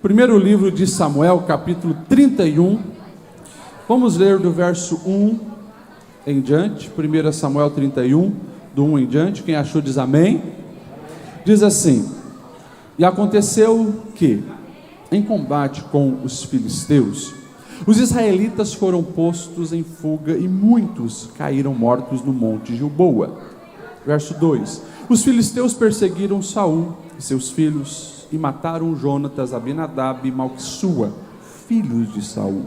Primeiro livro de Samuel, capítulo 31. Vamos ler do verso 1 em diante. 1 Samuel 31, do 1 em diante. Quem achou diz amém. Diz assim: E aconteceu que, em combate com os filisteus, os israelitas foram postos em fuga e muitos caíram mortos no monte Gilboa. Verso 2: Os filisteus perseguiram Saul e seus filhos e mataram Jonatas, Abinadab e Malquissua, filhos de Saul.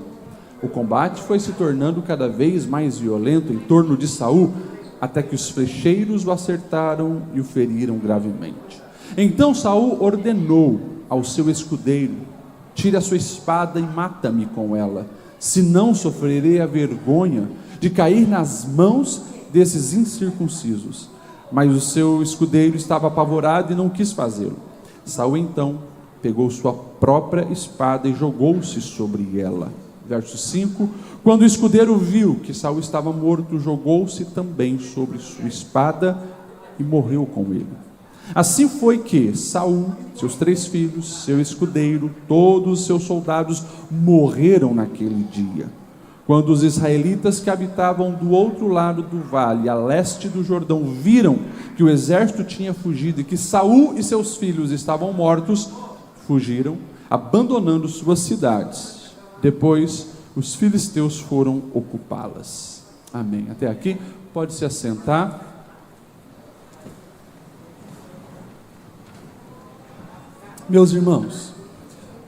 O combate foi se tornando cada vez mais violento em torno de Saul, até que os flecheiros o acertaram e o feriram gravemente. Então Saul ordenou ao seu escudeiro: tire a sua espada e mata-me com ela, senão sofrerei a vergonha de cair nas mãos desses incircuncisos. Mas o seu escudeiro estava apavorado e não quis fazê-lo. Saul então pegou sua própria espada e jogou-se sobre ela. Verso 5: Quando o escudeiro viu que Saul estava morto, jogou-se também sobre sua espada e morreu com ele. Assim foi que Saul, seus 3 filhos, seu escudeiro, todos os seus soldados morreram naquele dia. Quando os israelitas que habitavam do outro lado do vale, a leste do Jordão, viram que o exército tinha fugido e que Saul e seus filhos estavam mortos, fugiram, abandonando suas cidades. Depois, os filisteus foram ocupá-las. Amém. Até aqui, pode se assentar. Meus irmãos,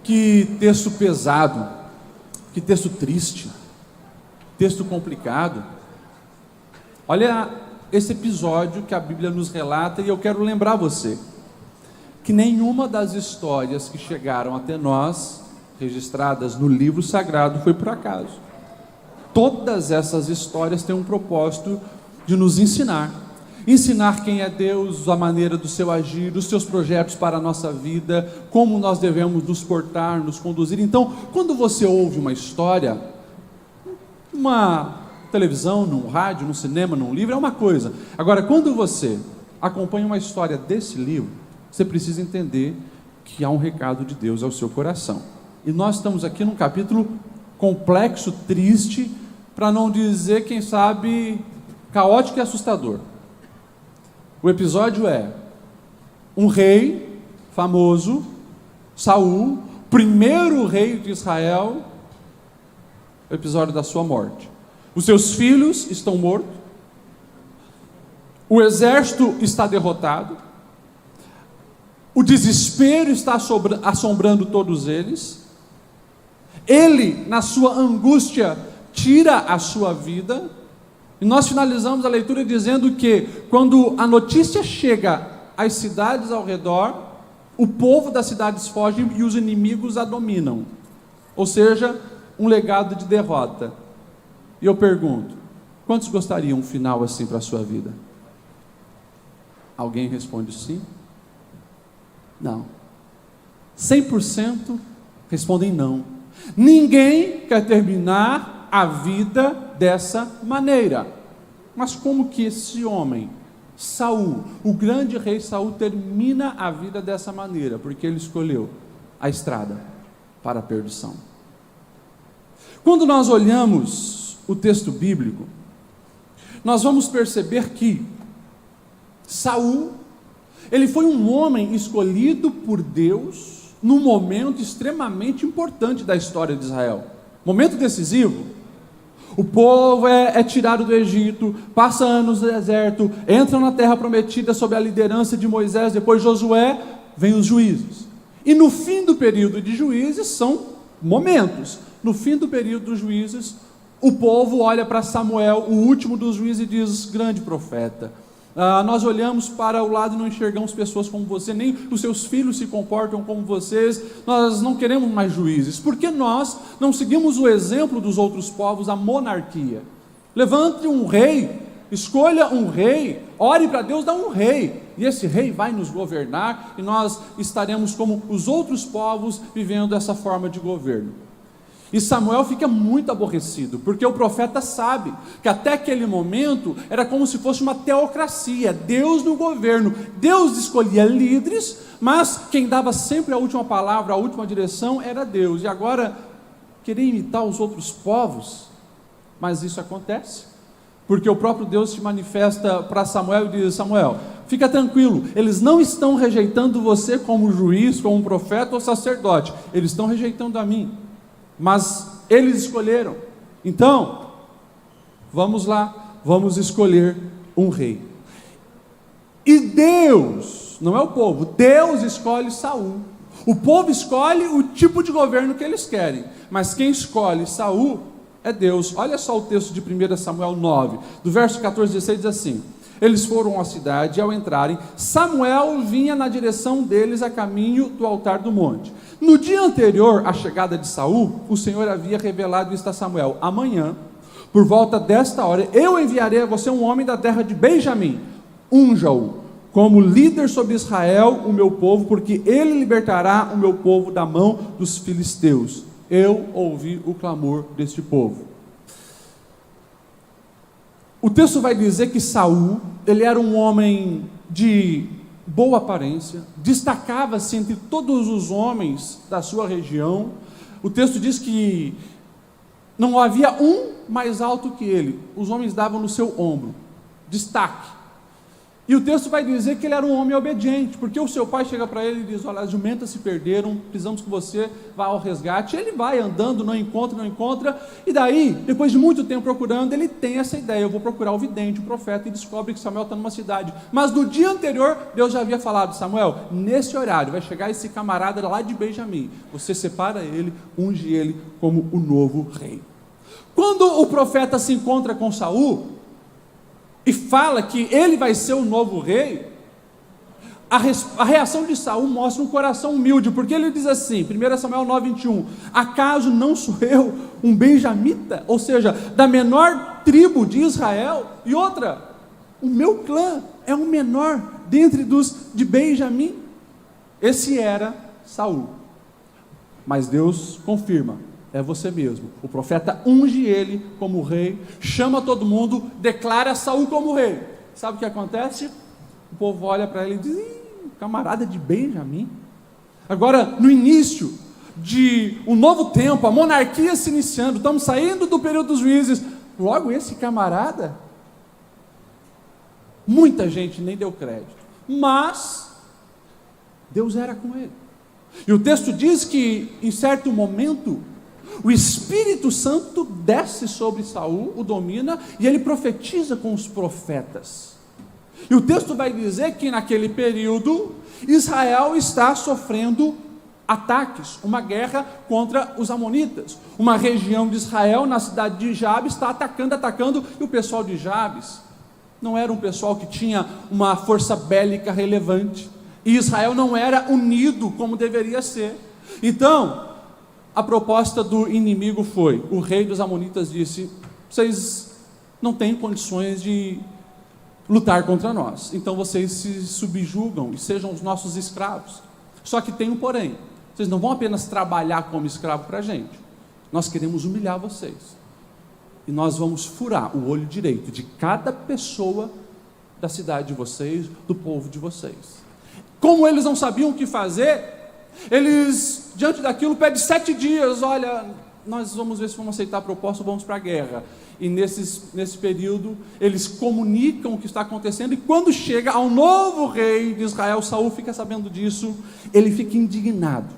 que texto pesado, que texto triste, texto complicado. Olha esse episódio que a Bíblia nos relata, e eu quero lembrar você que nenhuma das histórias que chegaram até nós, registradas no livro sagrado, foi por acaso. Todas essas histórias têm um propósito de nos ensinar quem é Deus, a maneira do seu agir, os seus projetos para a nossa vida, como nós devemos nos portar, nos conduzir. Então, quando você ouve uma história, numa televisão, num rádio, num cinema, num livro, é uma coisa. Agora, quando você acompanha uma história desse livro, você precisa entender que há um recado de Deus ao seu coração. E nós estamos aqui num capítulo complexo, triste, para não dizer, quem sabe, caótico e assustador. O episódio é um rei famoso, Saul, primeiro rei de Israel, o episódio da sua morte. Os seus filhos estão mortos, o exército está derrotado, o desespero está assombrando todos eles. Ele, na sua angústia, tira a sua vida. E nós finalizamos a leitura dizendo que, quando a notícia chega às cidades ao redor, o povo das cidades foge e os inimigos a dominam. Ou seja, um legado de derrota. E eu pergunto: quantos gostariam um final assim para a sua vida? Alguém responde sim? Não. 100% respondem não. Ninguém quer terminar a vida dessa maneira. Mas como que esse homem, Saul, o grande rei Saul, termina a vida dessa maneira? Porque ele escolheu a estrada para a perdição. Quando nós olhamos o texto bíblico, nós vamos perceber que Saul, ele foi um homem escolhido por Deus num momento extremamente importante da história de Israel. Momento decisivo. O povo é tirado do Egito, passa anos no deserto, entra na terra prometida sob a liderança de Moisés, depois Josué, vem os juízes. E no fim do período de juízes, são momentos. No fim do período dos juízes, o povo olha para Samuel, o último dos juízes, e diz: grande profeta. Nós olhamos para o lado e não enxergamos pessoas como você, nem os seus filhos se comportam como vocês. Nós não queremos mais juízes, porque nós não seguimos o exemplo dos outros povos, a monarquia. Levante um rei, escolha um rei, ore para Deus, dá um rei, e esse rei vai nos governar, e nós estaremos como os outros povos, vivendo essa forma de governo. E Samuel fica muito aborrecido, porque o profeta sabe que até aquele momento era como se fosse uma teocracia, Deus no governo. Deus escolhia líderes, mas quem dava sempre a última palavra, a última direção era Deus. E agora, querer imitar os outros povos? Mas isso acontece, porque o próprio Deus se manifesta para Samuel e diz: Samuel, fica tranquilo, eles não estão rejeitando você como juiz, como profeta ou sacerdote, eles estão rejeitando a mim, mas eles escolheram. Então, vamos lá, vamos escolher um rei. E Deus, não é o povo, Deus escolhe Saul. O povo escolhe o tipo de governo que eles querem, mas quem escolhe Saul é Deus. Olha só o texto de 1 Samuel 9, do verso 14 a 16, diz assim: eles foram à cidade, e ao entrarem, Samuel vinha na direção deles a caminho do altar do monte. No dia anterior à chegada de Saul, o Senhor havia revelado isto a Samuel: amanhã, por volta desta hora, eu enviarei a você um homem da terra de Benjamim, unja-o como líder sobre Israel, o meu povo, porque ele libertará o meu povo da mão dos filisteus. Eu ouvi o clamor deste povo. O texto vai dizer que Saul, ele era um homem de boa aparência, destacava-se entre todos os homens da sua região. O texto diz que não havia um mais alto que ele, os homens davam no seu ombro, destaque. E o texto vai dizer que ele era um homem obediente, porque o seu pai chega para ele e diz: olha, as jumentas se perderam, precisamos que você vá ao resgate. Ele vai andando, não encontra, e daí, depois de muito tempo procurando, ele tem essa ideia: eu vou procurar o vidente, o profeta, e descobre que Samuel está numa cidade. Mas no dia anterior, Deus já havia falado: Samuel, nesse horário vai chegar esse camarada lá de Benjamim, você separa ele, unge ele como o novo rei. Quando o profeta se encontra com Saul e fala que ele vai ser o novo rei, a reação de Saul mostra um coração humilde, porque ele diz assim, 1 Samuel 9:21, acaso não sou eu um benjamita, ou seja, da menor tribo de Israel? E outra, o meu clã é o menor dentre dos de Benjamim. Esse era Saul, mas Deus confirma: é você mesmo. O profeta unge ele como rei, chama todo mundo, declara Saul como rei. Sabe o que acontece? O povo olha para ele e diz: camarada de Benjamim. Agora, no início de um novo tempo, a monarquia se iniciando, estamos saindo do período dos juízes, logo esse camarada, muita gente nem deu crédito, mas Deus era com ele. E o texto diz que em certo momento o Espírito Santo desce sobre Saul, o domina, e ele profetiza com os profetas. E o texto vai dizer que naquele período Israel está sofrendo ataques, uma guerra contra os amonitas. Uma região de Israel, na cidade de Jabes, está atacando, e o pessoal de Jabes não era um pessoal que tinha uma força bélica relevante, e Israel não era unido como deveria ser. Então, a proposta do inimigo foi: o rei dos amonitas disse: vocês não têm condições de lutar contra nós, então vocês se subjugam e sejam os nossos escravos. Só que tem um porém: vocês não vão apenas trabalhar como escravo para a gente, nós queremos humilhar vocês, e nós vamos furar o olho direito de cada pessoa da cidade de vocês, do povo de vocês. Como eles não sabiam o que fazer, eles, diante daquilo, pedem 7 dias, olha, nós vamos ver se vamos aceitar a proposta ou vamos para a guerra. E nesse período, eles comunicam o que está acontecendo, e quando chega ao novo rei de Israel, Saul fica sabendo disso, ele fica indignado,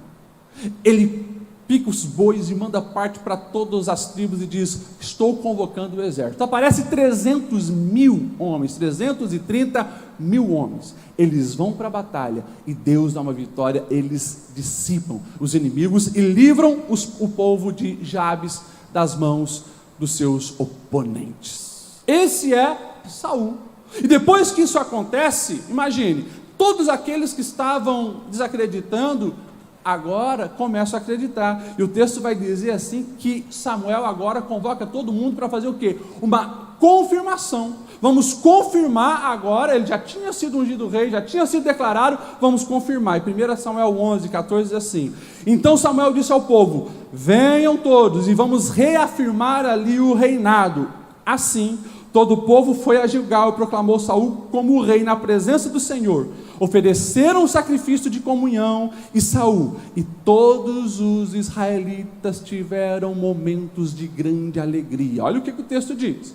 ele pica os bois e manda parte para todas as tribos e diz: estou convocando o exército. Aparece 300.000 homens, 330.000 homens, eles vão para a batalha, e Deus dá uma vitória, eles dissipam os inimigos e livram o povo de Jabes das mãos dos seus oponentes. Esse é Saul. E depois que isso acontece, imagine, todos aqueles que estavam desacreditando, agora começam a acreditar. E o texto vai dizer assim, que Samuel agora convoca todo mundo para fazer o quê? Uma confirmação. Vamos confirmar agora, ele já tinha sido ungido rei, já tinha sido declarado, vamos confirmar. E 1 Samuel 11, 14 diz assim: então Samuel disse ao povo: venham todos e vamos reafirmar ali o reinado. Assim, todo o povo foi a Gilgal e proclamou Saul como rei na presença do Senhor. Ofereceram o sacrifício de comunhão e Saul e todos os israelitas tiveram momentos de grande alegria. Olha o que o texto diz.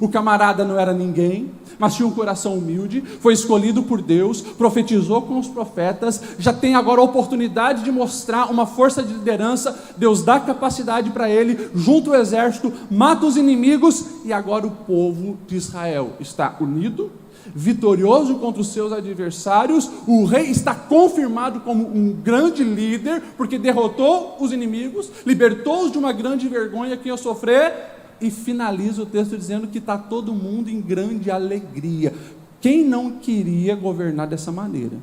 O camarada não era ninguém, mas tinha um coração humilde, foi escolhido por Deus, profetizou com os profetas, já tem agora a oportunidade de mostrar uma força de liderança. Deus dá capacidade para ele, junta o exército, mata os inimigos, e agora o povo de Israel está unido, vitorioso contra os seus adversários. O rei está confirmado como um grande líder, porque derrotou os inimigos, libertou-os de uma grande vergonha que ia sofrer. E finaliza o texto dizendo que está todo mundo em grande alegria. Quem não queria governar dessa maneira?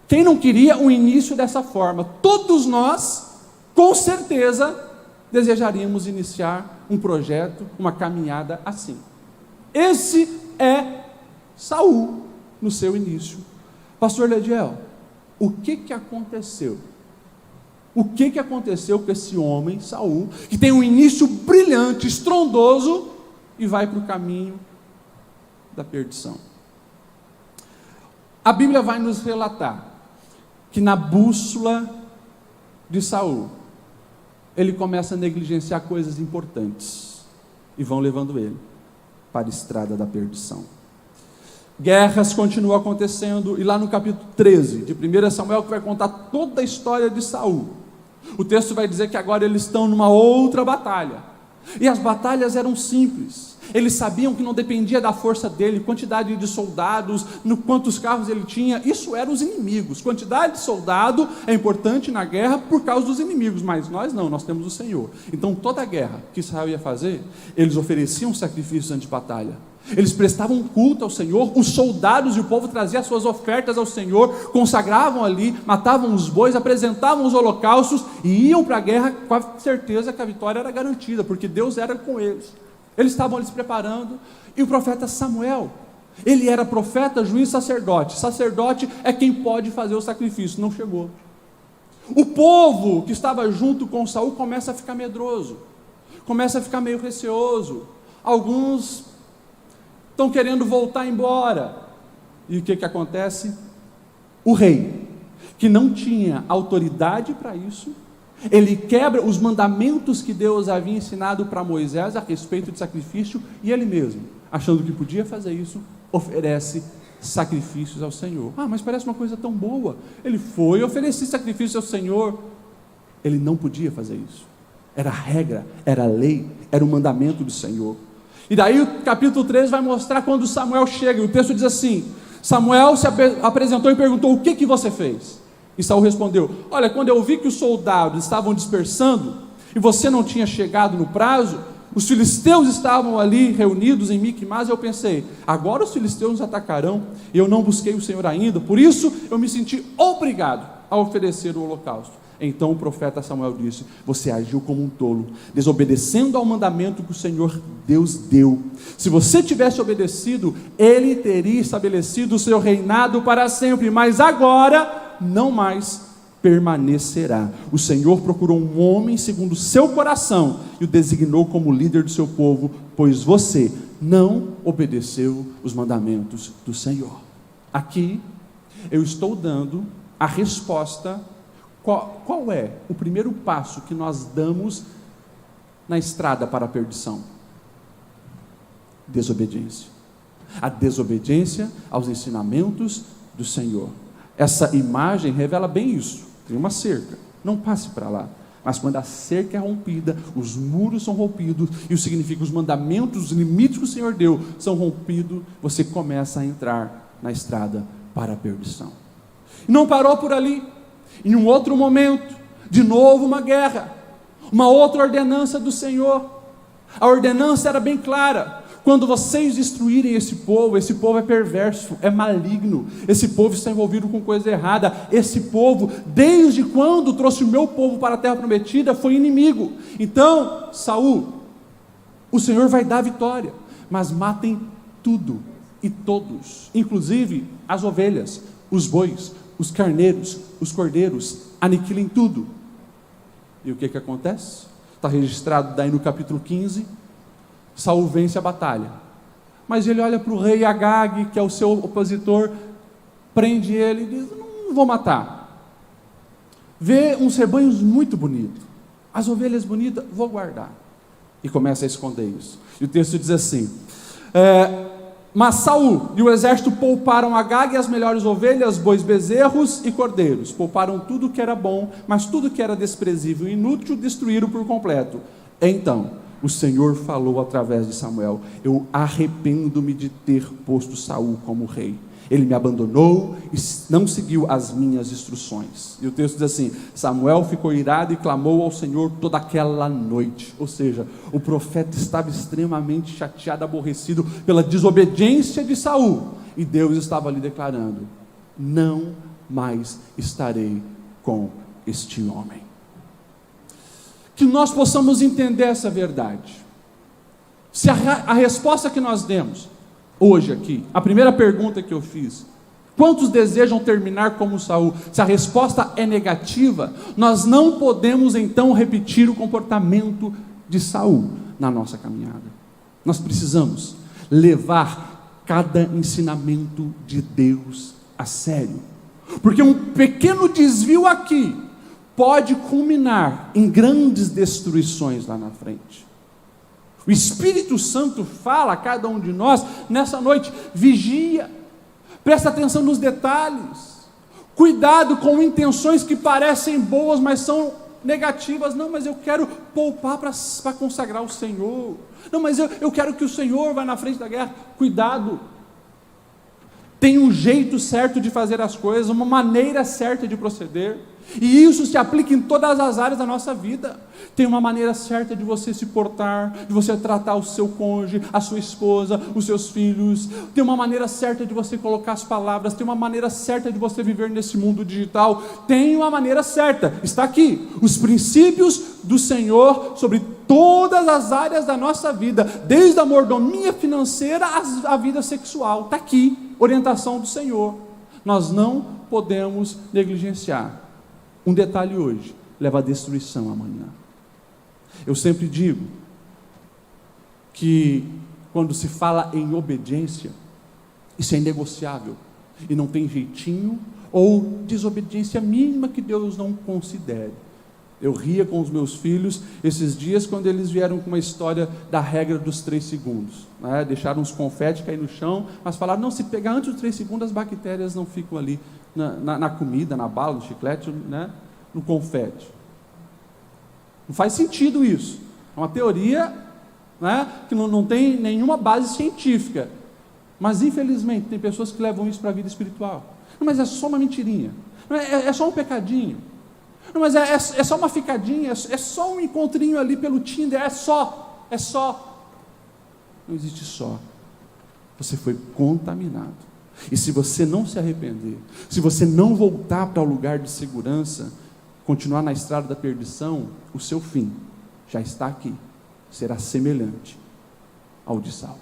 Quem não queria o início dessa forma? Todos nós, com certeza, desejaríamos iniciar um projeto, uma caminhada assim. Esse é Saul no seu início. Pastor Lediel, o que aconteceu? O que aconteceu com esse homem, Saul, que tem um início brilhante, estrondoso, e vai para o caminho da perdição? A Bíblia vai nos relatar que na bússola de Saul, ele começa a negligenciar coisas importantes, e vão levando ele para a estrada da perdição. Guerras continuam acontecendo, e lá no capítulo 13 de 1 Samuel, que vai contar toda a história de Saul, o texto vai dizer que agora eles estão numa outra batalha, e as batalhas eram simples. Eles sabiam que não dependia da força dele, quantidade de soldados, no quantos carros ele tinha, isso eram os inimigos. Quantidade de soldado é importante na guerra por causa dos inimigos, mas nós não, nós temos o Senhor. Então toda a guerra que Israel ia fazer, eles ofereciam sacrifícios antes de batalha, eles prestavam culto ao Senhor, os soldados e o povo traziam suas ofertas ao Senhor, consagravam ali, matavam os bois, apresentavam os holocaustos e iam para a guerra com a certeza que a vitória era garantida, porque Deus era com eles. Eles estavam ali se preparando, e o profeta Samuel, ele era profeta, juiz, sacerdote. Sacerdote é quem pode fazer o sacrifício, não chegou. O povo que estava junto com Saul começa a ficar medroso, começa a ficar meio receoso. Alguns estão querendo voltar embora. E o que acontece? O rei, que não tinha autoridade para isso, ele quebra os mandamentos que Deus havia ensinado para Moisés a respeito de sacrifício, e ele mesmo, achando que podia fazer isso, oferece sacrifícios ao Senhor. Mas parece uma coisa tão boa. Ele foi oferecer sacrifício ao Senhor. Ele não podia fazer isso. Era a regra, era a lei, era o mandamento do Senhor. E daí o capítulo 13 vai mostrar quando Samuel chega, e o texto diz assim: Samuel se apresentou e perguntou: o que você fez? E Saul respondeu: olha, quando eu vi que os soldados estavam dispersando, e você não tinha chegado no prazo, os filisteus estavam ali reunidos em Miquimás, eu pensei, agora os filisteus nos atacarão, e eu não busquei o Senhor ainda, por isso eu me senti obrigado a oferecer o holocausto. Então o profeta Samuel disse: você agiu como um tolo, desobedecendo ao mandamento que o Senhor Deus deu. Se você tivesse obedecido, Ele teria estabelecido o seu reinado para sempre, mas agora não mais permanecerá. O Senhor procurou um homem segundo o seu coração e o designou como líder do seu povo, pois você não obedeceu os mandamentos do Senhor. Aqui eu estou dando a resposta. Qual é o primeiro passo que nós damos na estrada para a perdição? Desobediência. A desobediência aos ensinamentos do Senhor. Essa imagem revela bem isso. Tem uma cerca, não passe para lá. Mas quando a cerca é rompida, os muros são rompidos, e isso significa que os mandamentos, os limites que o Senhor deu são rompidos, você começa a entrar na estrada para a perdição. E não parou por ali. Em um outro momento, de novo uma guerra, uma outra ordenança do Senhor. A ordenança era bem clara: quando vocês destruírem esse povo é perverso, é maligno, esse povo está envolvido com coisa errada, esse povo, desde quando trouxe o meu povo para a terra prometida, foi inimigo. Então, Saul, o Senhor vai dar vitória, mas matem tudo e todos, inclusive as ovelhas, os bois, os carneiros, os cordeiros, aniquilem tudo. E o que acontece? Está registrado daí no capítulo 15, Saul vence a batalha, mas ele olha para o rei Agag, que é o seu opositor, prende ele e diz: não vou matar. Vê uns rebanhos muito bonitos, as ovelhas bonitas, vou guardar. E começa a esconder isso. E o texto diz assim: mas Saul e o exército pouparam Agag e as melhores ovelhas, bois, bezerros e cordeiros. Pouparam tudo que era bom, mas tudo que era desprezível e inútil destruíram por completo. Então o Senhor falou através de Samuel: eu arrependo-me de ter posto Saul como rei. Ele me abandonou e não seguiu as minhas instruções. E o texto diz assim: Samuel ficou irado e clamou ao Senhor toda aquela noite. Ou seja, o profeta estava extremamente chateado, aborrecido pela desobediência de Saul. E Deus estava ali declarando: não mais estarei com este homem. Que nós possamos entender essa verdade. Se a resposta que nós demos hoje aqui, a primeira pergunta que eu fiz: quantos desejam terminar como Saul? Se a resposta é negativa, nós não podemos então repetir o comportamento de Saul na nossa caminhada. Nós precisamos levar cada ensinamento de Deus a sério, porque um pequeno desvio aqui pode culminar em grandes destruições lá na frente. O Espírito Santo fala a cada um de nós nessa noite: vigia, presta atenção nos detalhes, cuidado com intenções que parecem boas, mas são negativas. Não, mas eu quero poupar para consagrar o Senhor. Não, mas eu quero que o Senhor vá na frente da guerra. Cuidado, tem um jeito certo de fazer as coisas, uma maneira certa de proceder, e isso se aplica em todas as áreas da nossa vida. Tem uma maneira certa de você se portar, de você tratar o seu cônjuge, a sua esposa, os seus filhos. Tem uma maneira certa de você colocar as palavras, tem uma maneira certa de você viver nesse mundo digital. Tem uma maneira certa, está aqui, os princípios do Senhor sobre todas as áreas da nossa vida, desde a mordomia financeira à vida sexual. Está aqui, orientação do Senhor. Nós não podemos negligenciar. Um detalhe hoje leva à destruição amanhã. Eu sempre digo que quando se fala em obediência, isso é inegociável e não tem jeitinho ou desobediência mínima que Deus não considere. Eu ria com os meus filhos esses dias quando eles vieram com uma história da regra dos 3 segundos, né? Deixaram uns confetes cair no chão, mas falaram: não, se pegar antes dos 3 segundos as bactérias não ficam ali na comida, na bala, no chiclete, né? No confete. Não faz sentido isso. É uma teoria, né? Que não tem nenhuma base científica, mas infelizmente tem pessoas que levam isso para a vida espiritual. Não, mas é só uma mentirinha, não, é só um pecadinho. Não, mas é só uma ficadinha, é só um encontrinho ali pelo Tinder, é só. Não existe só. Você foi contaminado. E se você não se arrepender, se você não voltar para o lugar de segurança, continuar na estrada da perdição, o seu fim já está aqui. Será semelhante ao de Saul.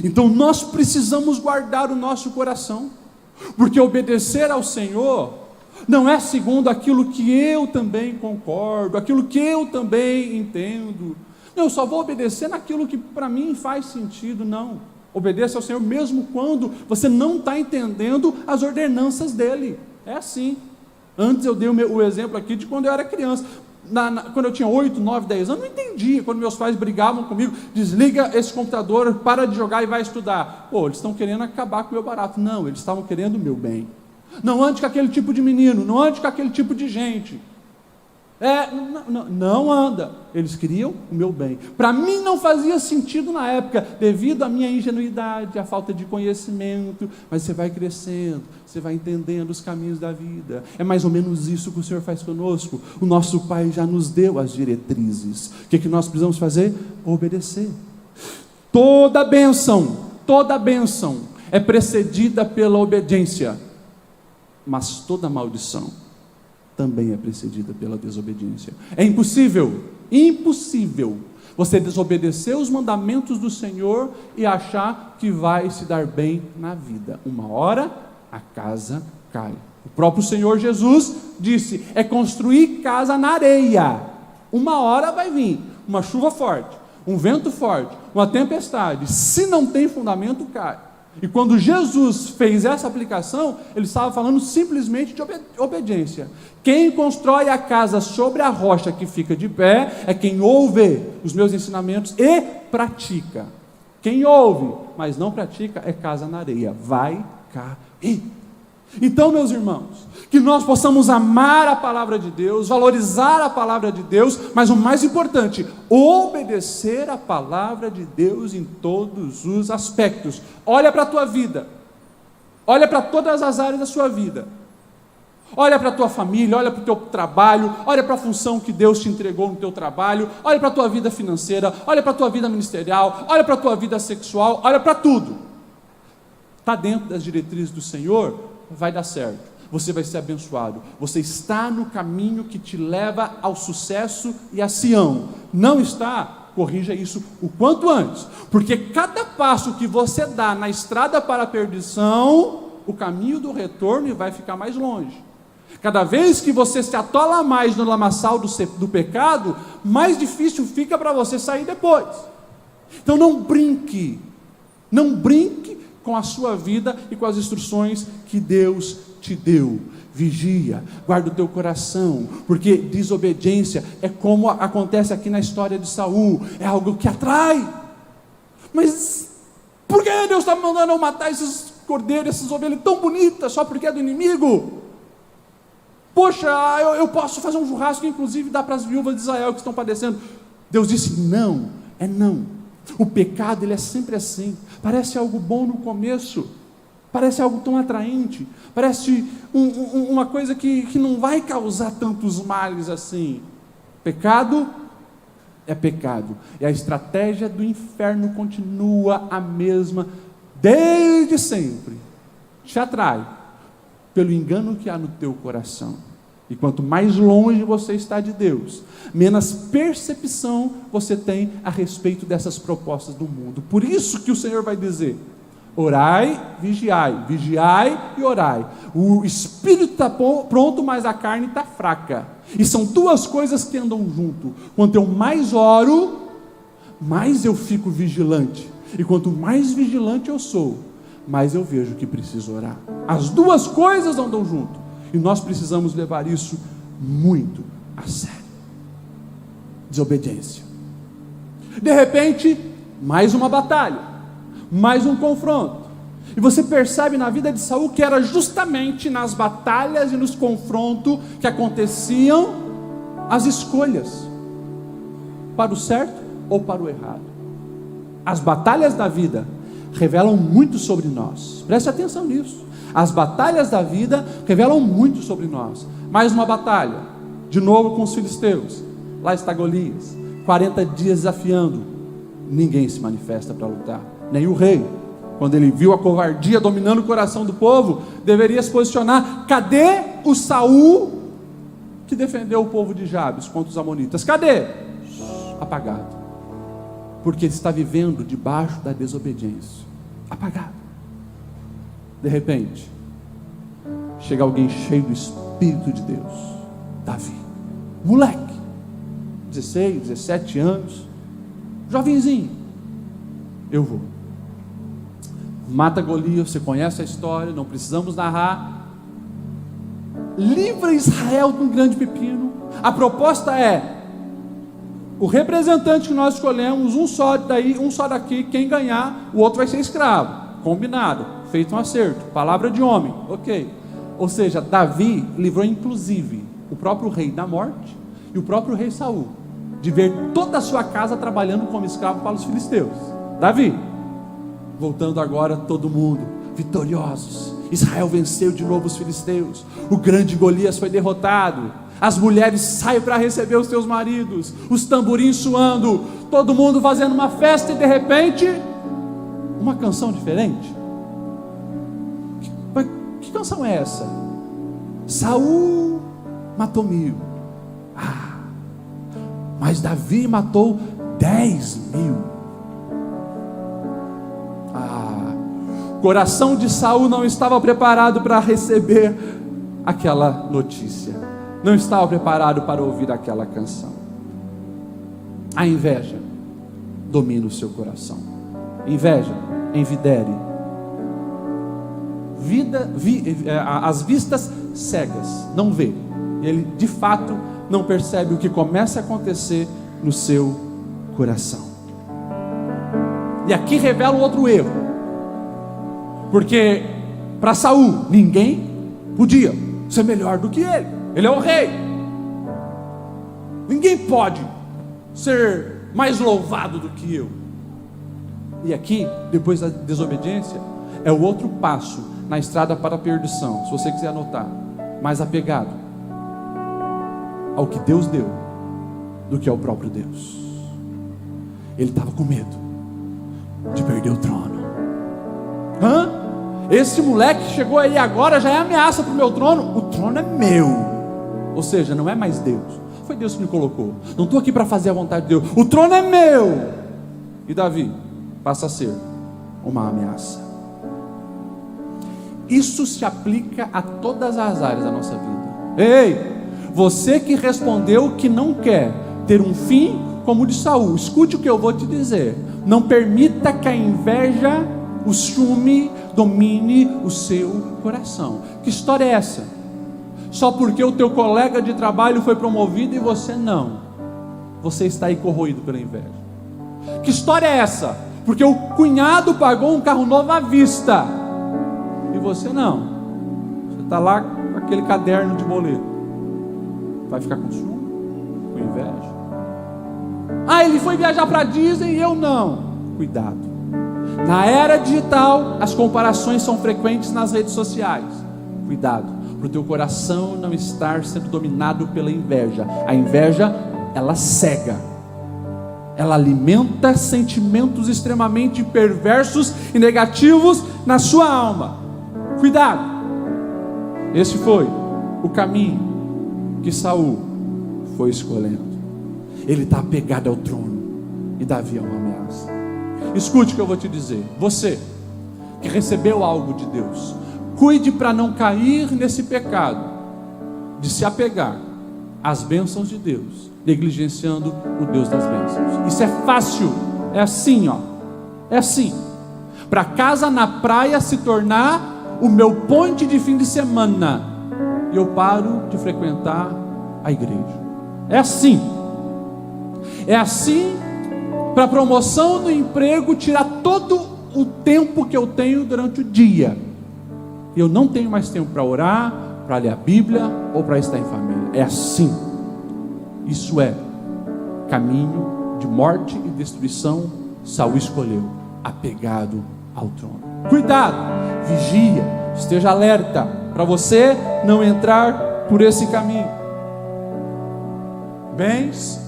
Então nós precisamos guardar o nosso coração, porque obedecer ao Senhor não é segundo aquilo que eu também concordo, aquilo que eu também entendo. Eu só vou obedecer naquilo que para mim faz sentido. Não, obedeça ao Senhor mesmo quando você não está entendendo as ordenanças dele. É assim. Antes eu dei o exemplo aqui de quando eu era criança. Quando eu tinha 8, 9, 10 anos, não entendia. Quando meus pais brigavam comigo: desliga esse computador, para de jogar e vai estudar. Pô, eles estão querendo acabar com o meu barato. Não, eles estavam querendo o meu bem. Não ande com aquele tipo de menino, não ande com aquele tipo de gente. Não anda. Eles queriam o meu bem. Para mim não fazia sentido na época, devido à minha ingenuidade, à falta de conhecimento. Mas você vai crescendo, você vai entendendo os caminhos da vida. É mais ou menos isso que o Senhor faz conosco. O nosso Pai já nos deu as diretrizes. O que nós precisamos fazer? Obedecer. Toda bênção é precedida pela obediência. Mas toda maldição também é precedida pela desobediência. É impossível você desobedecer os mandamentos do Senhor e achar que vai se dar bem na vida. Uma hora a casa cai. O próprio Senhor Jesus disse: é construir casa na areia. Uma hora vai vir uma chuva forte, um vento forte, uma tempestade. Se não tem fundamento, cai. E quando Jesus fez essa aplicação, ele estava falando simplesmente de obediência. Quem constrói a casa sobre a rocha que fica de pé é quem ouve os meus ensinamentos e pratica. Quem ouve, mas não pratica, é casa na areia, vai cair. Então, meus irmãos, que nós possamos amar a palavra de Deus, valorizar a palavra de Deus, mas o mais importante, obedecer a palavra de Deus em todos os aspectos. Olha para a tua vida, olha para todas as áreas da sua vida, olha para a tua família, olha para o teu trabalho, olha para a função que Deus te entregou no teu trabalho, olha para a tua vida financeira, olha para a tua vida ministerial, olha para a tua vida sexual, olha para tudo. Está dentro das diretrizes do Senhor? Vai dar certo, você vai ser abençoado, você está no caminho que te leva ao sucesso e a Sião. Não está? Corrija isso o quanto antes, porque cada passo que você dá na estrada para a perdição, o caminho do retorno vai ficar mais longe. Cada vez que você se atola mais no lamaçal do pecado, mais difícil fica para você sair depois. Então não brinque com a sua vida e com as instruções que Deus te deu. Vigia, guarda o teu coração, porque desobediência é como acontece aqui na história de Saul, é algo que atrai. Mas por que Deus está mandando eu matar esses cordeiros, essas ovelhas tão bonitas, só porque é do inimigo? Poxa, eu posso fazer um churrasco, inclusive dá para as viúvas de Israel que estão padecendo. Deus disse: não, é não. O pecado, ele é sempre assim, parece algo bom no começo, parece algo tão atraente, parece uma coisa que não vai causar tantos males assim. Pecado é pecado, e a estratégia do inferno continua a mesma, desde sempre, te atrai, pelo engano que há no teu coração. E quanto mais longe você está de Deus, menos percepção você tem a respeito dessas propostas do mundo. Por isso que o Senhor vai dizer: orai, vigiai e orai. O espírito está pronto, mas a carne está fraca. E são duas coisas que andam junto. Quanto eu mais oro, mais eu fico vigilante. E quanto mais vigilante eu sou, mais eu vejo que preciso orar. As duas coisas andam junto. E nós precisamos levar isso muito a sério. Desobediência. De repente, mais uma batalha, mais um confronto. E você percebe na vida de Saul que era justamente nas batalhas e nos confrontos que aconteciam as escolhas, para o certo ou para o errado. As batalhas da vida revelam muito sobre nós. Preste atenção nisso. As batalhas da vida revelam muito sobre nós. Mais uma batalha, de novo com os filisteus. Lá está Golias, 40 dias desafiando. Ninguém se manifesta para lutar, nem o rei. Quando ele viu a covardia dominando o coração do povo, deveria se posicionar. Cadê o Saul que defendeu o povo de Jabes contra os amonitas? Cadê? Apagado. Porque está vivendo debaixo da desobediência. Apagado. De repente, chega alguém cheio do Espírito de Deus. Davi, moleque, 16, 17 anos, jovenzinho. Eu vou. Mata Golias, você conhece a história, não precisamos narrar. Livra Israel de um grande pepino. A proposta é: o representante que nós escolhemos, um só daí, um só daqui, quem ganhar, o outro vai ser escravo. Combinado, feito um acerto, palavra de homem, ok. Ou seja, Davi livrou inclusive o próprio rei da morte e o próprio rei Saul de ver toda a sua casa trabalhando como escravo para os filisteus. Davi, voltando agora todo mundo, vitoriosos. Israel venceu de novo os filisteus. O grande Golias foi derrotado. As mulheres saem para receber os seus maridos, os tamborins soando, todo mundo fazendo uma festa, e de repente uma canção diferente. Que canção é essa? Saul matou 1000. Mas Davi matou 10.000. O coração de Saul não estava preparado para receber aquela notícia. Não estava preparado para ouvir aquela canção. A inveja domina o seu coração. Inveja, envidere. As vistas cegas, não vê. Ele de fato não percebe o que começa a acontecer no seu coração. E aqui revela um outro erro. Porque para Saul, ninguém podia ser melhor do que ele. Ele é o rei. Ninguém pode ser mais louvado do que eu. E aqui, depois da desobediência, é o outro passo na estrada para a perdição. Se você quiser anotar, mais apegado ao que Deus deu do que ao próprio Deus. Ele estava com medo de perder o trono. Esse moleque chegou aí agora, já é ameaça para o meu trono. O trono é meu. Ou seja, não é mais Deus. Foi Deus que me colocou. Não estou aqui para fazer a vontade de Deus. O trono é meu. E Davi passa a ser uma ameaça. Isso se aplica a todas as áreas da nossa vida. Ei, você que respondeu que não quer ter um fim como o de Saul, escute o que eu vou te dizer. Não permita que a inveja, o ciúme, domine o seu coração. Que história é essa? Só porque o teu colega de trabalho foi promovido e você não. Você está aí corroído pela inveja. Que história é essa? Porque o cunhado pagou um carro novo à vista e você não. Você está lá com aquele caderno de boleto. Vai ficar com ciúme? Com inveja? Ele foi viajar para Disney e eu não. Cuidado. Na era digital, as comparações são frequentes nas redes sociais. Cuidado, para o teu coração não estar sendo dominado pela inveja. A inveja, ela cega. Ela alimenta sentimentos extremamente perversos e negativos na sua alma. Cuidado. Esse foi o caminho que Saul foi escolhendo. Ele está apegado ao trono e Davi é uma ameaça. Escute o que eu vou te dizer. Você que recebeu algo de Deus, cuide para não cair nesse pecado de se apegar às bênçãos de Deus, negligenciando o Deus das bênçãos. Isso é fácil. É assim, ó. É assim. Para casa na praia se tornar o meu ponte de fim de semana, e eu paro de frequentar a igreja. É assim. É assim para a promoção no emprego tirar todo o tempo que eu tenho durante o dia. Eu não tenho mais tempo para orar, para ler a Bíblia ou para estar em família. É assim. Isso é caminho de morte e destruição. Saul escolheu, apegado ao trono. Cuidado, vigia, esteja alerta para você não entrar por esse caminho. Bens,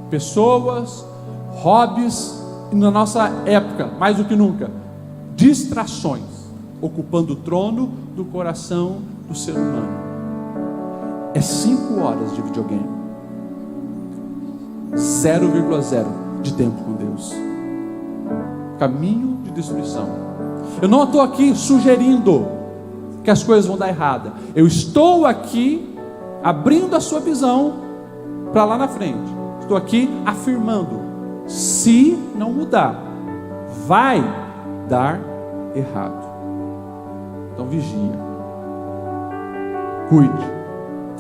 pessoas, hobbies, e na nossa época, mais do que nunca, distrações, ocupando o trono do coração do ser humano. É 5 horas de videogame, 0,0 de tempo com Deus. Caminho de destruição. Eu não estou aqui sugerindo que as coisas vão dar errada. Eu estou aqui abrindo a sua visão para lá na frente. Estou aqui afirmando: se não mudar, vai dar errado. Então vigia, cuide,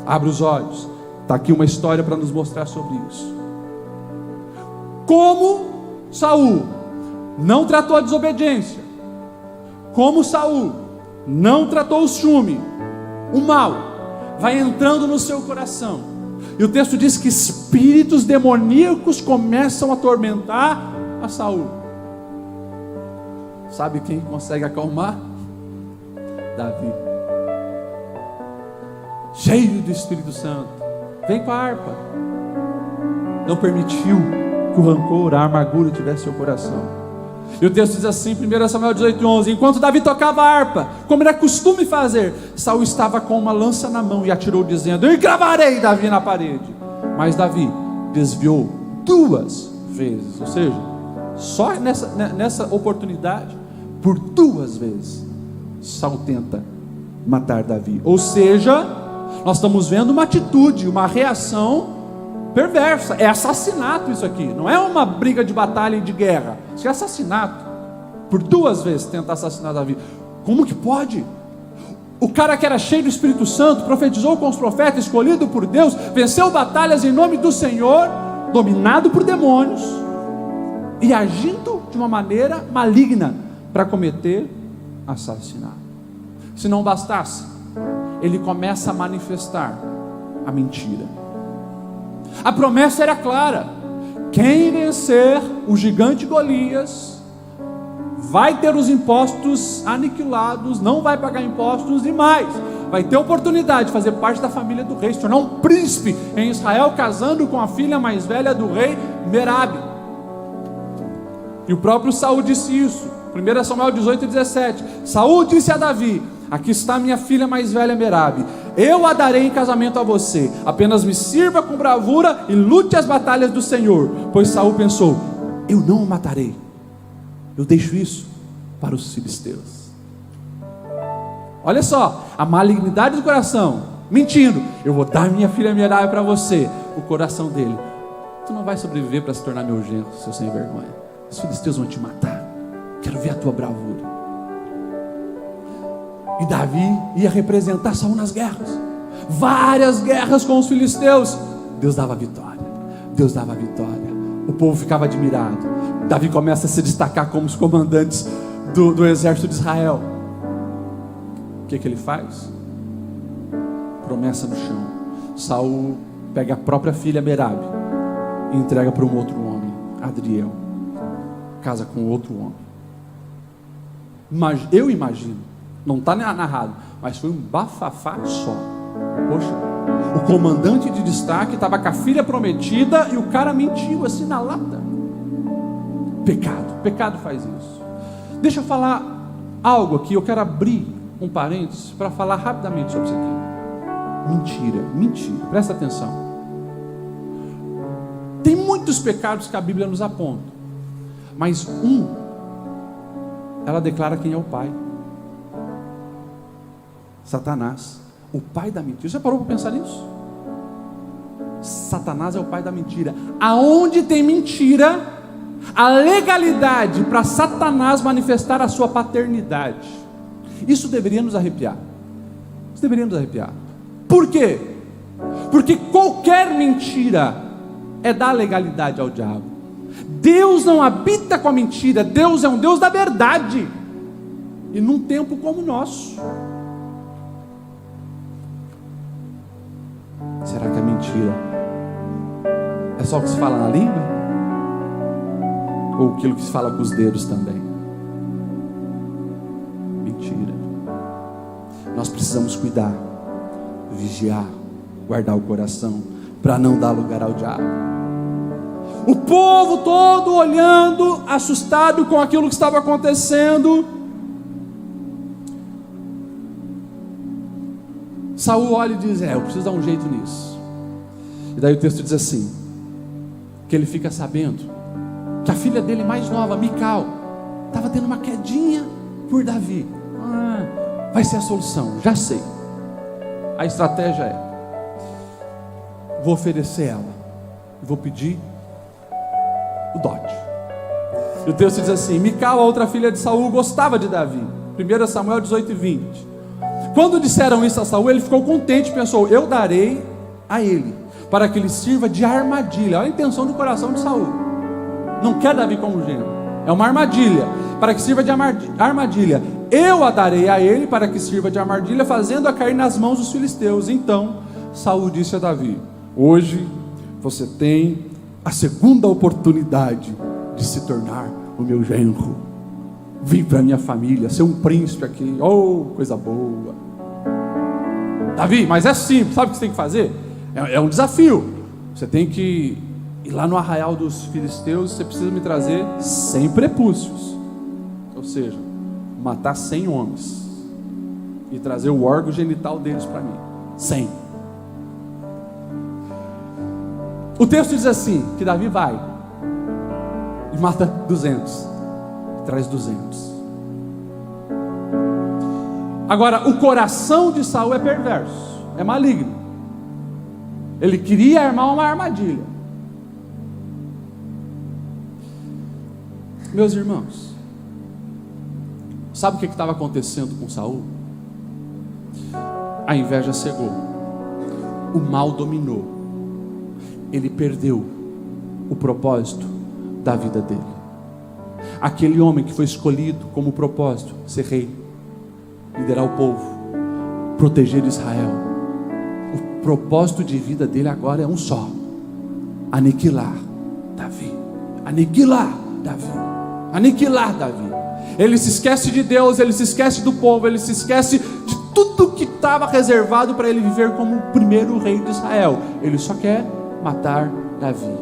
abra os olhos. Está aqui uma história para nos mostrar sobre isso. Como Saul não tratou a desobediência, como Saul não tratou o ciúme, o mal vai entrando no seu coração, e o texto diz que espíritos demoníacos começam a atormentar a Saul. Sabe quem consegue acalmar? Davi, cheio do Espírito Santo, vem com a harpa. Não permitiu que o rancor, a amargura tivesse seu coração. E o texto diz assim, 1 Samuel 18:11: enquanto Davi tocava a harpa, como era costume fazer, Saul estava com uma lança na mão e atirou, dizendo: eu encravarei Davi na parede. Mas Davi desviou 2 vezes, ou seja, só nessa oportunidade, por 2 vezes, Saul tenta matar Davi. Ou seja, nós estamos vendo uma atitude, uma reação perversa. É assassinato isso aqui, não é uma briga de batalha e de guerra, isso é assassinato. Por 2 vezes tenta assassinar Davi. Como que pode? O cara que era cheio do Espírito Santo, profetizou com os profetas, escolhido por Deus, venceu batalhas em nome do Senhor, dominado por demônios e agindo de uma maneira maligna para cometer assassinato. Se não bastasse, ele começa a manifestar a mentira. A promessa era clara: quem vencer o gigante Golias vai ter os impostos aniquilados, não vai pagar impostos e mais, vai ter oportunidade de fazer parte da família do rei, se tornar um príncipe em Israel, casando com a filha mais velha do rei, Merabe. E o próprio Saul disse isso, 1 Samuel 18:17. Saul disse a Davi: aqui está minha filha mais velha Merabe, eu a darei em casamento a você, apenas me sirva com bravura e lute as batalhas do Senhor. Pois Saul pensou: eu não o matarei, eu deixo isso para os filisteus. Olha só, a malignidade do coração, mentindo: eu vou dar minha filha Merabe para você. O coração dele: tu não vai sobreviver para se tornar meu genro, seu sem vergonha. Os filisteus vão te matar, quero ver a tua bravura. E Davi ia representar Saul nas guerras, várias guerras com os filisteus. Deus dava vitória, Deus dava vitória. O povo ficava admirado. Davi começa a se destacar como os comandantes do exército de Israel. O que ele faz? Promessa no chão. Saul pega a própria filha Merabe e entrega para um outro homem, Adriel. Casa com outro homem. Eu imagino, não está narrado, mas foi um bafafá só. Poxa, o comandante de destaque estava com a filha prometida e o cara mentiu assim na lata. Pecado faz isso. Deixa eu falar algo aqui, eu quero abrir um parênteses para falar rapidamente sobre isso aqui. Mentira, presta atenção. Tem muitos pecados que a Bíblia nos aponta, mas ela declara quem é o pai: Satanás, o pai da mentira. Você parou para pensar nisso? Satanás é o pai da mentira. Aonde tem mentira, a legalidade para Satanás manifestar a sua paternidade. Isso deveria nos arrepiar. Por quê? Porque qualquer mentira é dar legalidade ao diabo. Deus não habita com a mentira. Deus é um Deus da verdade. E num tempo como o nosso, será que a mentira é só o que se fala na língua? Ou aquilo que se fala com os dedos também? Mentira. Nós precisamos cuidar, vigiar, guardar o coração, para não dar lugar ao diabo. O povo todo olhando, assustado com aquilo que estava acontecendo. Saul olha e diz: eu preciso dar um jeito nisso. E daí o texto diz assim, que ele fica sabendo que a filha dele mais nova, Mical, estava tendo uma quedinha por Davi. Vai ser a solução, já sei. A estratégia é: vou oferecer ela, vou pedir o dote. E o texto diz assim: Mical, a outra filha de Saul, gostava de Davi. 1 Samuel 18:20. Quando disseram isso a Saul, ele ficou contente e pensou: eu darei a ele, para que ele sirva de armadilha. Olha a intenção do coração de Saul. Não quer Davi como genro, é uma armadilha, para que sirva de armadilha. Eu a darei a ele para que sirva de armadilha, fazendo-a cair nas mãos dos filisteus. Então Saul disse a Davi: hoje você tem a segunda oportunidade de se tornar o meu genro. Vim para a minha família, ser um príncipe aqui. Oh, coisa boa. Davi, mas é simples, sabe o que você tem que fazer? É um desafio. Você tem que ir lá no arraial dos filisteus. Você precisa me trazer 100 prepúcios. seja, matar 100 homens e trazer o órgão genital deles para mim. 100. O texto diz assim, que Davi vai e mata 200, e traz 200. Agora, o coração de Saul é perverso, é maligno. Ele queria armar uma armadilha. Meus irmãos, sabe o que estava acontecendo com Saul? A inveja cegou, o mal dominou, ele perdeu o propósito da vida dele. Aquele homem que foi escolhido como propósito, ser rei, liderar o povo, proteger Israel, o propósito de vida dele agora é um só: aniquilar Davi, aniquilar Davi, aniquilar Davi. Ele se esquece de Deus, ele se esquece do povo, ele se esquece de tudo que estava reservado para ele viver como o primeiro rei de Israel. Ele só quer matar Davi,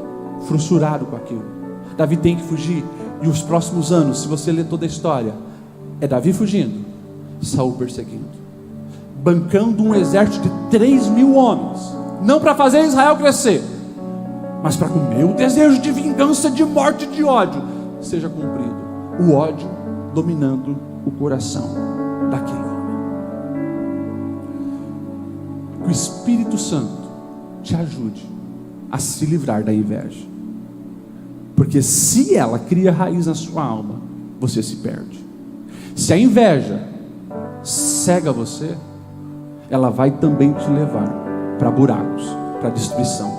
frustrado com aquilo. Davi tem que fugir, e os próximos anos, se você ler toda a história, é Davi fugindo, Saul perseguindo, bancando um exército de 3.000 homens, não para fazer Israel crescer, mas para que o meu desejo de vingança, de morte, de ódio seja cumprido. O ódio dominando o coração daquele homem. Que o Espírito Santo te ajude a se livrar da inveja, porque se ela cria raiz na sua alma, você se perde. Se a inveja cega você, ela vai também te levar para buracos, para destruição.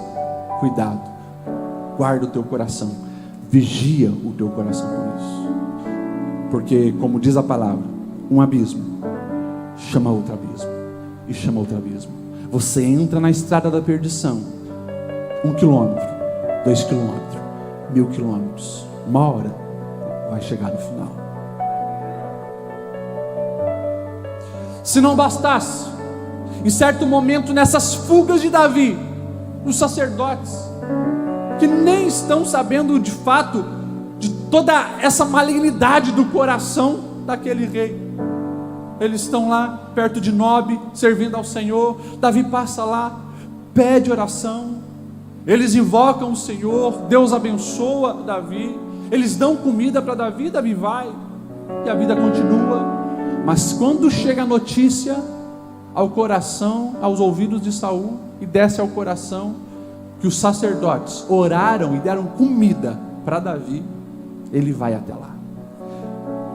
Cuidado, guarda o teu coração, vigia o teu coração com isso, porque como diz a palavra, um abismo chama outro abismo, e chama outro abismo. Você entra na estrada da perdição, 1 quilômetro, 2 quilômetros, 1000 quilômetros, uma hora vai chegar no final. Se não bastasse, em certo momento, nessas fugas de Davi, os sacerdotes, que nem estão sabendo de fato de toda essa malignidade do coração daquele rei, eles estão lá perto de Nobe, servindo ao Senhor. Davi passa lá, pede oração, eles invocam o Senhor, Deus abençoa Davi, eles dão comida para Davi, Davi vai, e a vida continua. Mas quando chega a notícia ao coração, aos ouvidos de Saul, e desce ao coração, que os sacerdotes oraram e deram comida para Davi, ele vai até lá.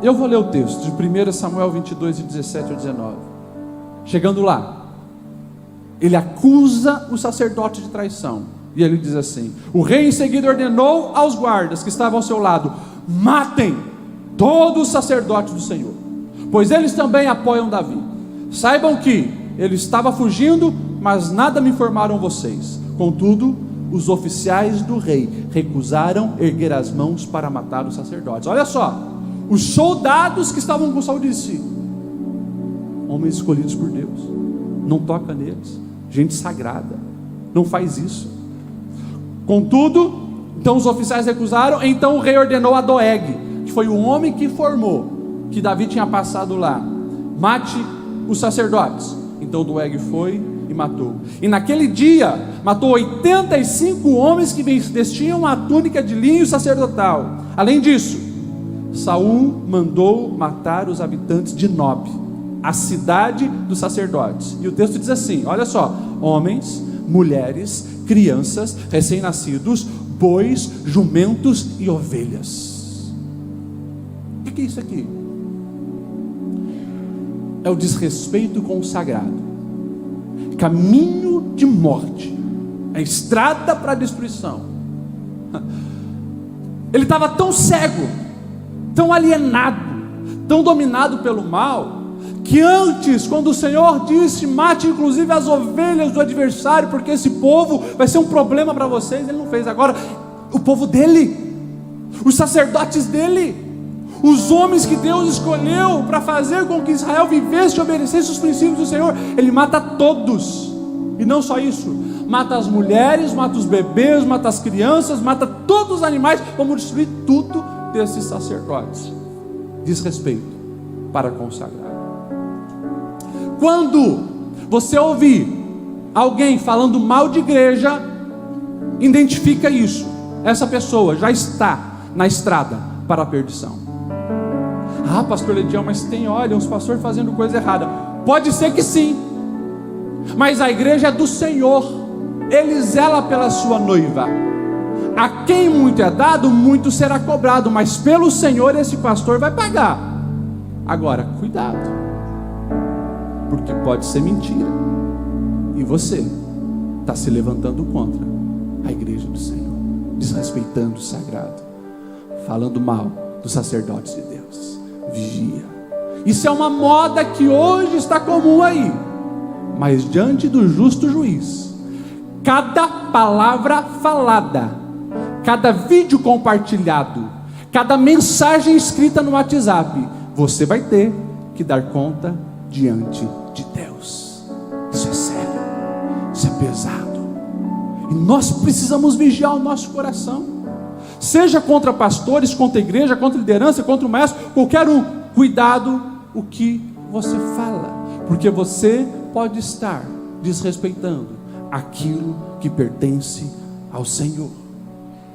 Eu vou ler o texto de 1 Samuel 22, de 17 a 19. Chegando lá, ele acusa o sacerdote de traição, e ele diz assim: o rei em seguida ordenou aos guardas que estavam ao seu lado: matem todos os sacerdotes do Senhor, pois eles também apoiam Davi. Saibam que ele estava fugindo, mas nada me informaram vocês. Contudo, os oficiais do rei recusaram erguer as mãos para matar os sacerdotes. Olha só, os soldados que estavam com Saul disse: homens escolhidos por Deus, não toca neles, gente sagrada, não faz isso. Contudo, então os oficiais recusaram. Então o rei ordenou a Doeg, que foi o homem que informou que Davi tinha passado lá: mate os sacerdotes. Então Doeg foi e matou. E naquele dia matou 85 homens que vestiam a túnica de linho sacerdotal. Além disso, Saul mandou matar os habitantes de Nob, a cidade dos sacerdotes. E o texto diz assim, olha só: homens, mulheres, crianças, recém-nascidos, bois, jumentos e ovelhas. O que é isso aqui? É o desrespeito com o sagrado, caminho de morte, a estrada para a destruição. Ele estava tão cego, tão alienado, tão dominado pelo mal, que antes, quando o Senhor disse: mate inclusive as ovelhas do adversário, porque esse povo vai ser um problema para vocês, ele não fez. Agora, o povo dele, os sacerdotes dele, os homens que Deus escolheu para fazer com que Israel vivesse e obedecesse os princípios do Senhor, ele mata todos. E não só isso, mata as mulheres, mata os bebês, mata as crianças, mata todos os animais. Vamos destruir tudo desses sacerdotes. desrespeito para com o sagrado. Quando você ouvir alguém falando mal de igreja, identifica isso. Essa pessoa já está na estrada para a perdição. Ah, pastor Ledião, mas olha, uns pastores fazendo coisa errada. Pode ser que sim, mas a igreja é do Senhor. Ele zela pela sua noiva. A quem muito é dado, muito será cobrado, mas pelo Senhor esse pastor vai pagar. Agora, cuidado, porque pode ser mentira, e você está se levantando contra a igreja do Senhor, desrespeitando o sagrado, falando mal dos sacerdotes de Deus. Vigia. Isso é uma moda que hoje está comum aí, mas diante do justo juiz, cada palavra falada, cada vídeo compartilhado, cada mensagem escrita no WhatsApp, você vai ter que dar conta diante de Deus. Isso é sério, isso é pesado, e nós precisamos vigiar o nosso coração, seja contra pastores, contra a igreja, contra a liderança, contra o maestro, qualquer um. Cuidado o que você fala, porque você pode estar desrespeitando aquilo que pertence ao Senhor.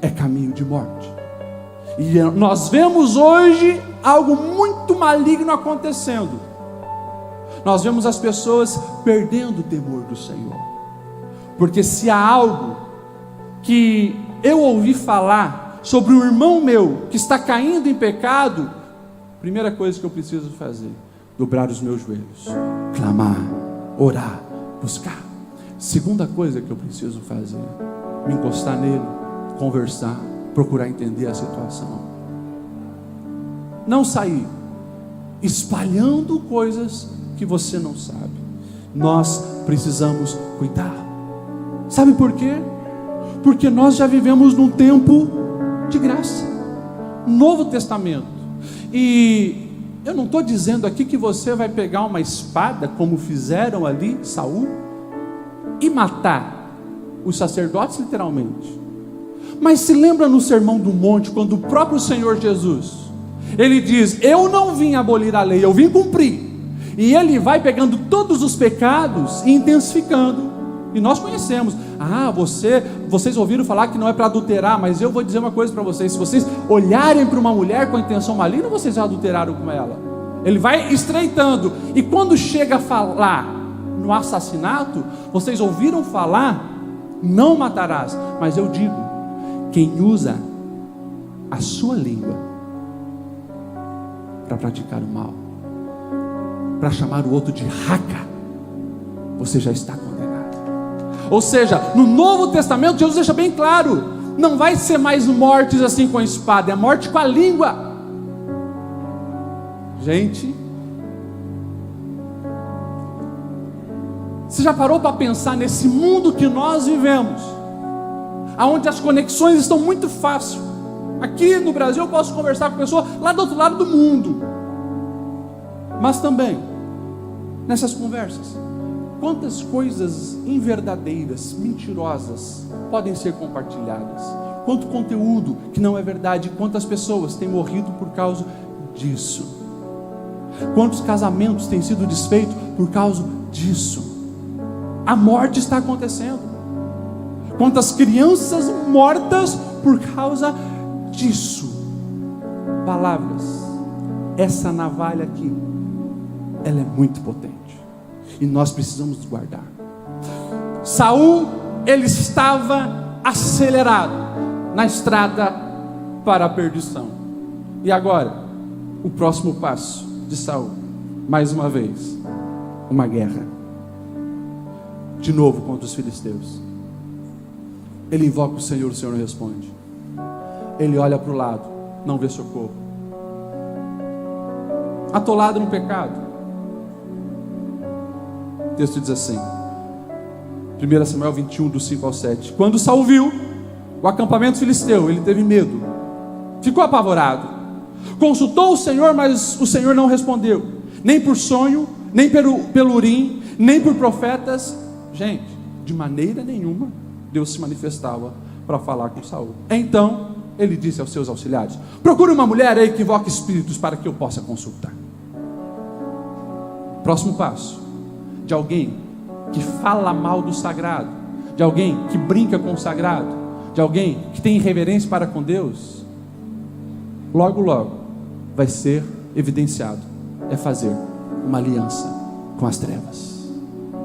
É caminho de morte. E nós vemos hoje algo muito maligno acontecendo. Nós vemos as pessoas perdendo o temor do Senhor, porque se há algo que eu ouvi falar sobre um irmão meu que está caindo em pecado, primeira coisa que eu preciso fazer: dobrar os meus joelhos, clamar, orar, buscar. Segunda coisa que eu preciso fazer: me encostar nele, conversar, procurar entender a situação. Não sair espalhando coisas que você não sabe. Nós precisamos cuidar. Sabe por quê? Porque nós já vivemos num tempo de graça, Novo Testamento. E eu não estou dizendo aqui que você vai pegar uma espada, como fizeram ali Saul, e matar os sacerdotes literalmente. Mas se lembra no Sermão do Monte, quando o próprio Senhor Jesus, ele diz: eu não vim abolir a lei, eu vim cumprir. E ele vai pegando todos os pecados e intensificando. E nós conhecemos: ah, vocês ouviram falar que não é para adulterar, mas eu vou dizer uma coisa para vocês: se vocês olharem para uma mulher com a intenção maligna, vocês já adulteraram com ela. Ele vai estreitando. E quando chega a falar no assassinato, vocês ouviram falar: não matarás. Mas eu digo, quem usa a sua língua para praticar o mal, para chamar o outro de raca, você já está condenado. Ou seja, no Novo Testamento Jesus deixa bem claro: não vai ser mais mortes assim com a espada, é morte com a língua. Gente, você já parou para pensar nesse mundo que nós vivemos, aonde as conexões estão muito fáceis? Aqui no Brasil eu posso conversar com a pessoa lá do outro lado do mundo, mas também nessas conversas, quantas coisas inverdadeiras, mentirosas podem ser compartilhadas? Quanto conteúdo que não é verdade? Quantas pessoas têm morrido por causa disso? Quantos casamentos têm sido desfeitos por causa disso? A morte está acontecendo. Quantas crianças mortas por causa disso? Palavras, essa navalha aqui, ela é muito potente, e nós precisamos guardar. Saul, ele estava acelerado na estrada para a perdição. E agora, o próximo passo de Saul, mais uma vez, uma guerra, de novo contra os filisteus. Ele invoca o Senhor não responde. Ele olha para o lado, não vê socorro, atolado no pecado. O texto diz assim, 1 Samuel 21, do 5 ao 7. Quando Saul viu o acampamento filisteu, ele teve medo, ficou apavorado, consultou o Senhor, mas o Senhor não respondeu, nem por sonho, nem pelo Urim, nem por profetas. Gente, de maneira nenhuma Deus se manifestava para falar com Saul. Então ele disse aos seus auxiliares: procure uma mulher aí que invoque espíritos para que eu possa consultar. Próximo passo, de alguém que fala mal do sagrado, de alguém que brinca com o sagrado, de alguém que tem irreverência para com Deus, logo logo vai ser evidenciado, é fazer uma aliança com as trevas.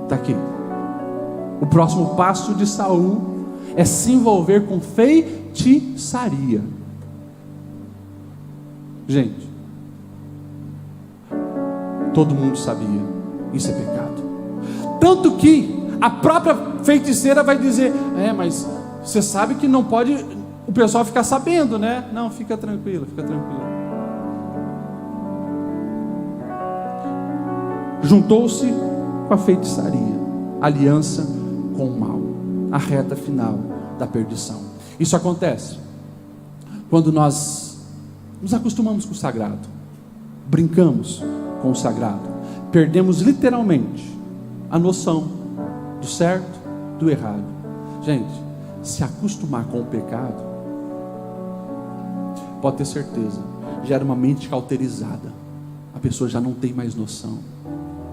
Está aqui. O próximo passo de Saul é se envolver com feitiçaria. Gente, todo mundo sabia, isso é pecado. Tanto que a própria feiticeira vai dizer: mas você sabe que não pode o pessoal ficar sabendo, né? Não, fica tranquilo, fica tranquilo. Juntou-se com a feitiçaria, aliança com o mal, a reta final da perdição. Isso acontece quando nós nos acostumamos com o sagrado, brincamos com o sagrado, perdemos literalmente a noção do certo, do errado. Gente, se acostumar com o pecado, pode ter certeza, gera uma mente cauterizada, a pessoa já não tem mais noção,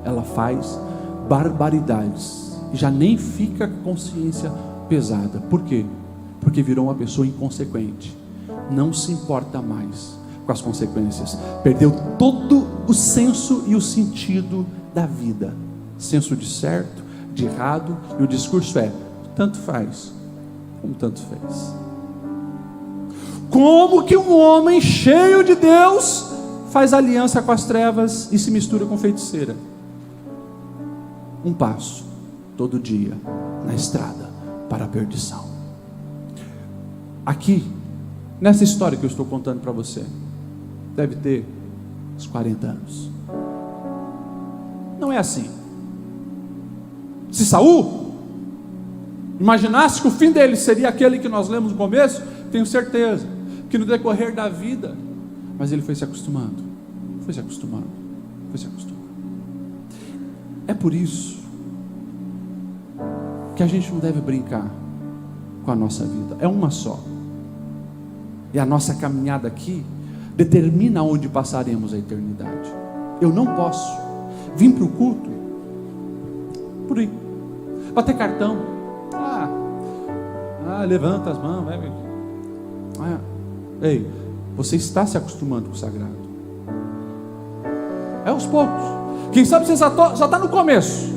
ela faz barbaridades e já nem fica com consciência pesada. Por quê? Porque virou uma pessoa inconsequente, não se importa mais com as consequências, perdeu todo o senso e o sentido da vida, senso de certo, de errado, e o discurso é: tanto faz como tanto fez. Como que um homem cheio de Deus faz aliança com as trevas e se mistura com feiticeira? Um passo todo dia na estrada para a perdição. Aqui, nessa história que eu estou contando para você, deve ter uns 40 anos. Não é assim. Se Saul imaginasse que o fim dele seria aquele que nós lemos no começo, tenho certeza que no decorrer da vida, mas ele foi se acostumando, foi se acostumando, foi se acostumando. É por isso que a gente não deve brincar com a nossa vida. É uma só, e a nossa caminhada aqui determina onde passaremos a eternidade. Eu não posso vir para o culto por aí, bater cartão, levanta as mãos, vai. Ei, você está se acostumando com o sagrado. É aos poucos. Quem sabe você já está no começo.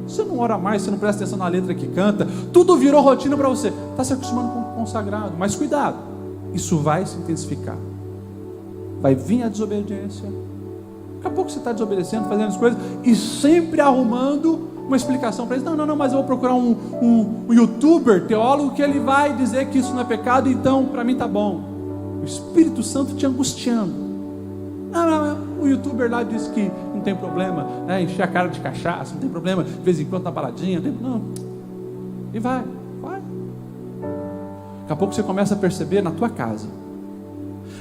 Você não ora mais, você não presta atenção na letra que canta, tudo virou rotina para você. Está se acostumando com o sagrado, mas cuidado, isso vai se intensificar. Vai vir a desobediência. Daqui a pouco você está desobedecendo, fazendo as coisas e sempre arrumando uma explicação para isso. Não, mas eu vou procurar um youtuber, teólogo, que ele vai dizer que isso não é pecado, então para mim está bom. O Espírito Santo te angustiando. O youtuber lá disse que não tem problema, encher a cara de cachaça, não tem problema, de vez em quando tá paradinha, não. E vai. Daqui a pouco você começa a perceber na tua casa,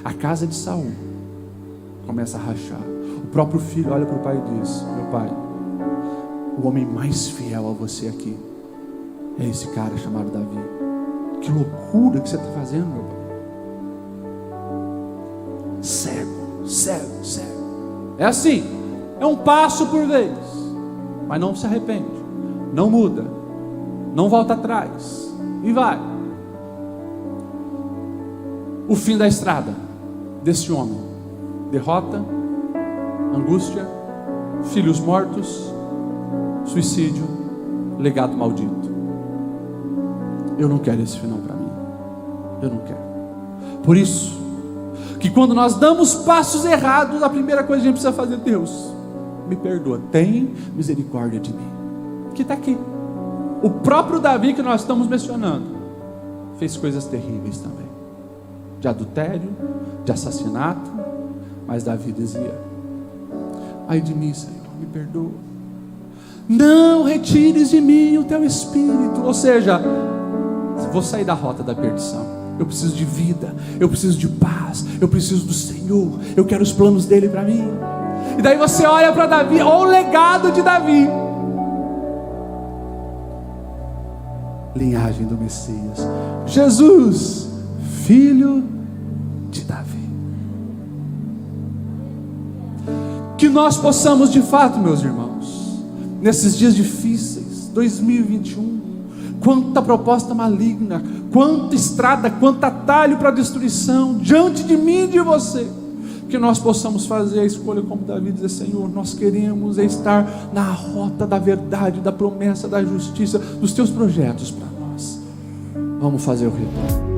a casa de Saul começa a rachar. O próprio filho olha para o pai e diz: meu pai, o homem mais fiel a você aqui é esse cara chamado Davi. Que loucura que você está fazendo, meu pai. Cego. É assim, é um passo por vez, mas não se arrepende, não muda, não volta atrás e vai. O fim da estrada desse homem: derrota, angústia, filhos mortos, suicídio, legado maldito. Eu não quero esse final para mim. Eu não quero. Por isso que quando nós damos passos errados, a primeira coisa que a gente precisa fazer: Deus, me perdoa, tem misericórdia de mim. Que está aqui. O próprio Davi que nós estamos mencionando fez coisas terríveis também, de adultério, de assassinato, mas Davi dizia: ai de mim, Senhor, me perdoa, não retires de mim o teu espírito. Ou seja, vou sair da rota da perdição. Eu preciso de vida, eu preciso de paz, eu preciso do Senhor, eu quero os planos dele para mim. E daí você olha para Davi, olha o legado de Davi, linhagem do Messias, Jesus, filho de Davi. Que nós possamos de fato, meus irmãos, nesses dias difíceis, 2021, quanta proposta maligna, quanta estrada, quanto atalho para a destruição diante de mim e de você, que nós possamos fazer a escolha como Davi, dizer: Senhor, nós queremos estar na rota da verdade, da promessa, da justiça, dos teus projetos para nós. Vamos fazer o ritual.